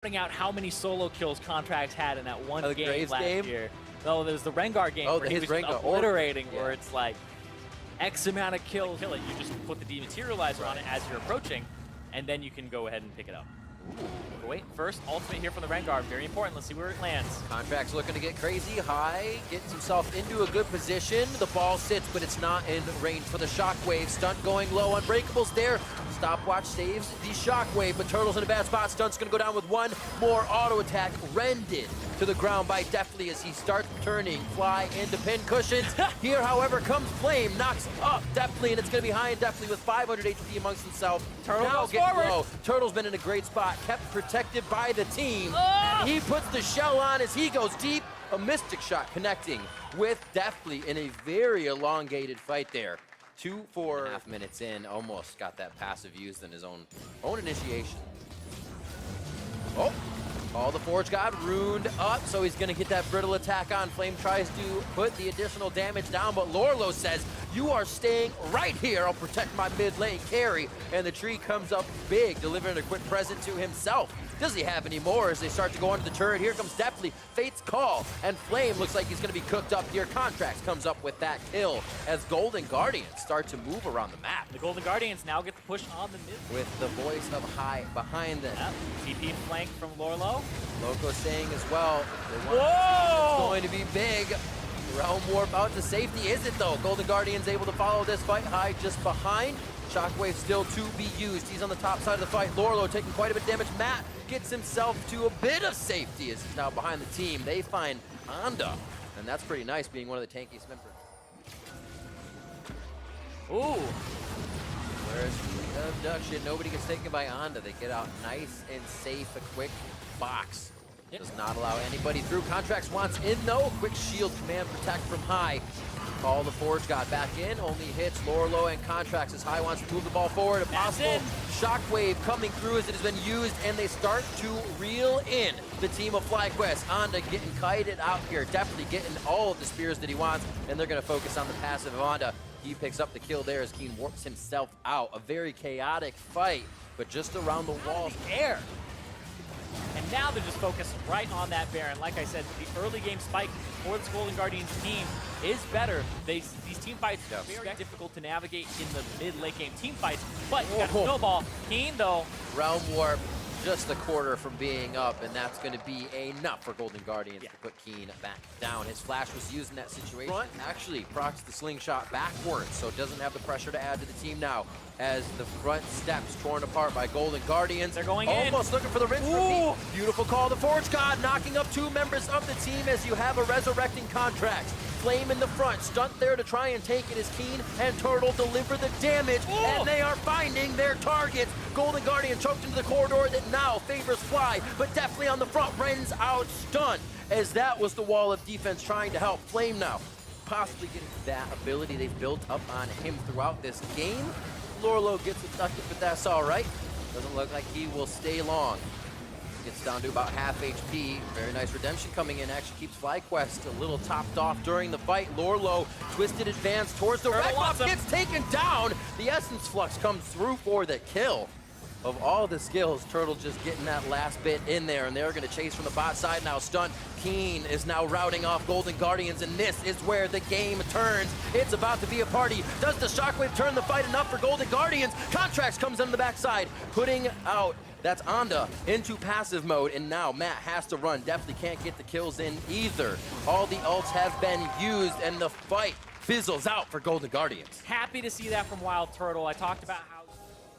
out how many solo kills Contracts had in that one game Graves last game? year. No, there's the Rengar game where he was just obliterating, where it's like X amount of kills. Kill it. You just put the dematerializer on it as you're approaching, and then you can go ahead and pick it up. But wait, first ultimate here from the Rengar, very important. Let's see where it lands. Contract's looking to get crazy high, gets himself into a good position. The ball sits, but it's not in range for the Shockwave. Stunt going low, Unbreakable's there. Stopwatch saves the Shockwave, but Turtle's in a bad spot. Stunt's gonna go down with one more auto attack, rended to the ground by Deftly as he starts turning Fly into pin cushions. Here, however, comes Flame, knocks up Deftly, and it's gonna be high and Deftly with 500 HP amongst himself. Turtle now goes forward. low. Turtle's been in a great spot, kept protected by the team. And he puts the shell on as he goes deep. A Mystic Shot connecting with Deftly in a very elongated fight there. 2.5 minutes in, almost got that passive used in his own initiation. Oh, all the Forge God ruined up, so he's gonna get that brittle attack on. Flame tries to put the additional damage down, but Lorlo says, you are staying right here. I'll protect my mid lane carry. And the tree comes up big, delivering a quick present to himself. Does he have any more as they start to go under the turret? Here comes Deftly, Fate's Call, and Flame looks like he's gonna be cooked up here. Contracts comes up with that kill as Golden Guardians start to move around the map. The Golden Guardians now get the push on the mid. With the voice of High behind them. Yep. TP flank from Lorlo. Loco saying as well, whoa! It's going to be big. Realm Warp out to safety, is it though? Golden Guardians able to follow this fight. High just behind. Shockwave still to be used. He's on the top side of the fight. Lorlo taking quite a bit of damage. Matt gets himself to a bit of safety as he's now behind the team. They find Honda, and that's pretty nice being one of the tankiest members. Ooh. Where's the abduction? Nobody gets taken by Honda. They get out nice and safe. A quick box. Yep. Does not allow anybody through. Contracts wants in though. Quick shield command protect from High. Call the Forge God back in. Only hits Lorlo and Contracts as High wants to move the ball forward. A possible Shockwave coming through as it has been used, and they start to reel in the team of Flyquest. Honda getting kited out here. Definitely getting all of the spears that he wants, and they're going to focus on the passive of Honda. He picks up the kill there as Keen warps himself out. A very chaotic fight, but just around the walls. Air. And now they're just focused right on that Baron. Like I said, the early game spike for the Golden Guardians team is better. These team fights are very difficult to navigate in the mid-late game team fights, but you got a snowball. Keen though. Realm Warp just a quarter from being up, and that's going to be enough for Golden Guardians to put Keen back down. His flash was used in that situation. Front actually procs the slingshot backwards, so it doesn't have the pressure to add to the team now as the front steps torn apart by Golden Guardians. They're going almost in. Looking for the rinse repeat. Beautiful call, the Forge God knocking up two members of the team as you have a resurrecting Contracts. Flame in the front, Stunt there to try and take it as Keen and Turtle deliver the damage, and they are finding their targets. Golden Guardian choked into the corridor that now favors Fly, but definitely on the front, rends out Stunt, as that was the wall of defense trying to help Flame now. Possibly getting that ability they've built up on him throughout this game. Lorlo gets abducted, but that's all right. Doesn't look like he will stay long. Gets down to about half HP. Very nice redemption coming in. Actually keeps Flyquest a little topped off during the fight. Lorlo, twisted advance towards the red buff, gets taken down. The Essence Flux comes through for the kill. Of all the skills, Turtle just getting that last bit in there, and they're going to chase from the bot side now. Stunt. Keen is now routing off Golden Guardians, and this is where the game turns. It's about to be a party. Does the Shockwave turn the fight enough for Golden Guardians? Contracts comes on the backside, putting out, that's Honda, into passive mode, and now Matt has to run. Definitely can't get the kills in either. All the ults have been used, and the fight fizzles out for Golden Guardians. Happy to see that from Wild Turtle. I talked about how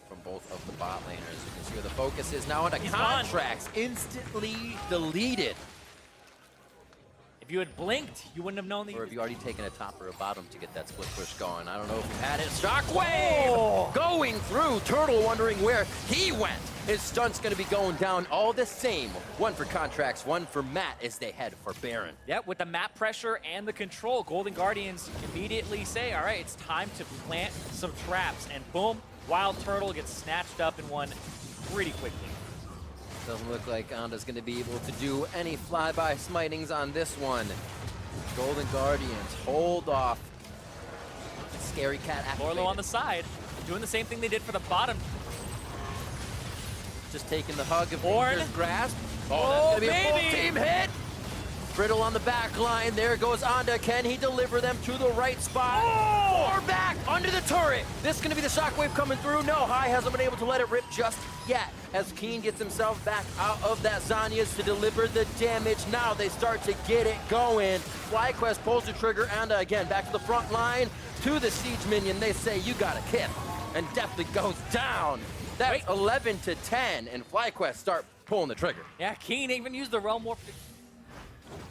from both of the bot laners. You can see where the focus is now on the Contracts. Instantly deleted. If you had blinked, you wouldn't have known that. Or have you already taken a top or a bottom to get that split push going? I don't know if you had it. Shockwave going through. Turtle wondering where he went. His stunt's going to be going down all the same. One for Contracts, one for Matt as they head for Baron. Yeah, with the map pressure and the control, Golden Guardians immediately say, all right, it's time to plant some traps. And boom, Wild Turtle gets snatched up and won pretty quickly. Doesn't look like Honda's going to be able to do any flyby smitings on this one. Golden Guardians hold off. Scary Cat activated. Lorlo on the side, doing the same thing they did for the bottom. Just taking the hug of Nature's grasp. Oh, that's gonna be a full baby. team hit. Brittle on the back line. There goes Onda. Can he deliver them to the right spot? Oh! Or back under the turret. This is going to be the shockwave coming through. No, High hasn't been able to let it rip just yet. As Keen gets himself back out of that Zhonya's to deliver the damage. Now they start to get it going. Flyquest pulls the trigger. Onda again back to the front line. To the siege minion. They say, you got a kip. And definitely goes down. That's 11 to 10. And Flyquest start pulling the trigger. Yeah, Keen even used the Realm Warp.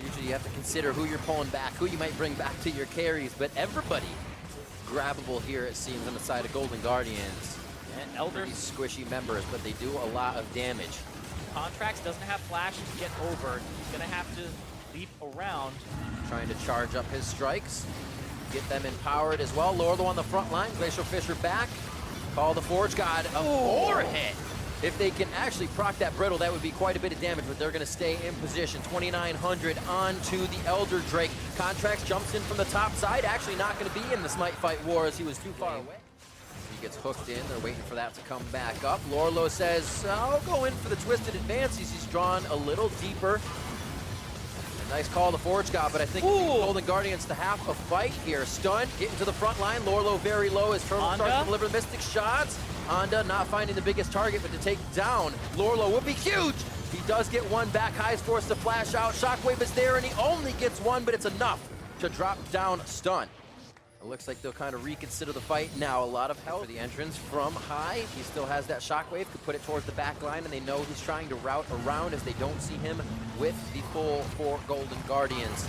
Usually you have to consider who you're pulling back, who you might bring back to your carries, but everybody grabbable here, it seems, on the side of Golden Guardians. And Elders. Pretty squishy members, but they do a lot of damage. Contracts doesn't have flash to get over. He's going to have to leap around. Trying to charge up his strikes, get them empowered as well. Lorlo on the front line, Glacial Fisher back. Call the Forge God, a 4 hit. If they can actually proc that Brittle, that would be quite a bit of damage, but they're going to stay in position. 2,900 onto the Elder Drake. Contracts jumps in from the top side. Actually not going to be in the Smite Fight War as he was too far away. He gets hooked in. They're waiting for that to come back up. Lorlo says, I'll go in for the Twisted Advance. He's drawn a little deeper. A nice call to Forge God, but I think Golden Guardians to have a fight here. Stun, getting to the front line. Lorlo very low as Turtle starts to deliver Mystic shots. Onda not finding the biggest target, but to take down Lorlo would be huge. He does get one back. High's forced to flash out. Shockwave is there, and he only gets one, but it's enough to drop down Stun. It looks like they'll kind of reconsider the fight now. A lot of help for the entrance from High. He still has that Shockwave, could put it towards the back line, and they know he's trying to route around as they don't see him with the full 4 Golden Guardians.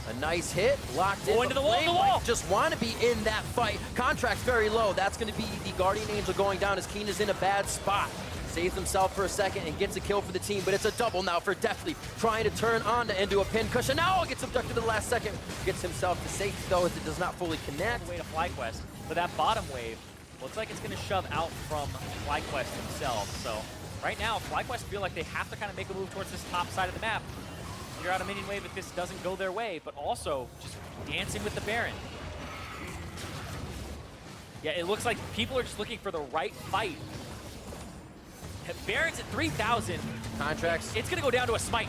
A nice hit, locked in. Into the wall, Just want to be in that fight. Contract's very low. That's going to be the Guardian Angel going down as Keen is in a bad spot. Saves himself for a second and gets a kill for the team, but it's a double now for Deathly. Trying to turn Onda into a pin cushion. Now gets abducted in the last second. Gets himself to safety though as it does not fully connect. Way to Flyquest, but that bottom wave looks like it's going to shove out from Flyquest himself. So right now, Flyquest feel like they have to kind of make a move towards this top side of the map. Figure out a minion wave if this doesn't go their way, but also just dancing with the Baron. Yeah, it looks like people are just looking for the right fight. Baron's at 3,000. Contracts. It's gonna go down to a smite.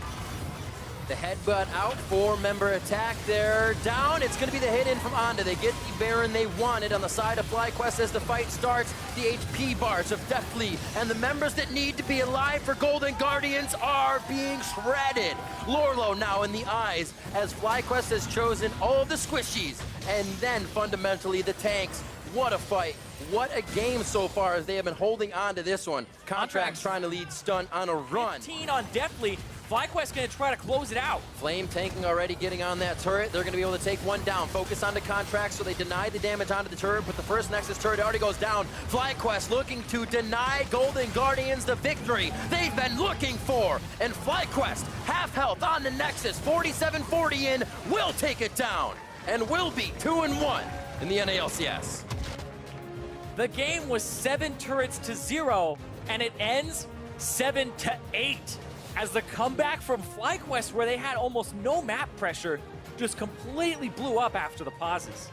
The headbutt out, 4-member attack. They're down. It's going to be the hit in from Onda. They get the Baron they wanted on the side of Flyquest as the fight starts. The HP bars of Deathly and the members that need to be alive for Golden Guardians are being shredded. Lorlo now in the eyes as Flyquest has chosen all of the squishies and then fundamentally the tanks. What a fight. What a game so far as they have been holding on to this one. Contracts trying to lead Stun on a run. 15 on Deathly. Flyquest gonna try to close it out. Flame tanking already getting on that turret. They're gonna be able to take one down. Focus on the Contracts so they deny the damage onto the turret, but the first Nexus turret already goes down. Flyquest looking to deny Golden Guardians the victory they've been looking for. And Flyquest, half health on the Nexus, 47-40 in, will take it down. And will be 2-1 in the NALCS. The game was 7 turrets to 0, and it ends 7-8. As the comeback from Flyquest, where they had almost no map pressure, just completely blew up after the pauses.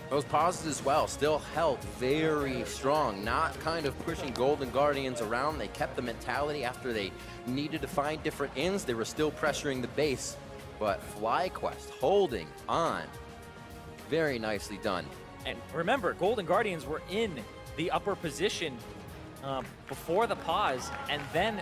Those pauses as well still held very strong, not kind of pushing Golden Guardians around. They kept the mentality after they needed to find different ends. They were still pressuring the base, but Flyquest holding on. Very nicely done. And remember, Golden Guardians were in the upper position before the pause, and then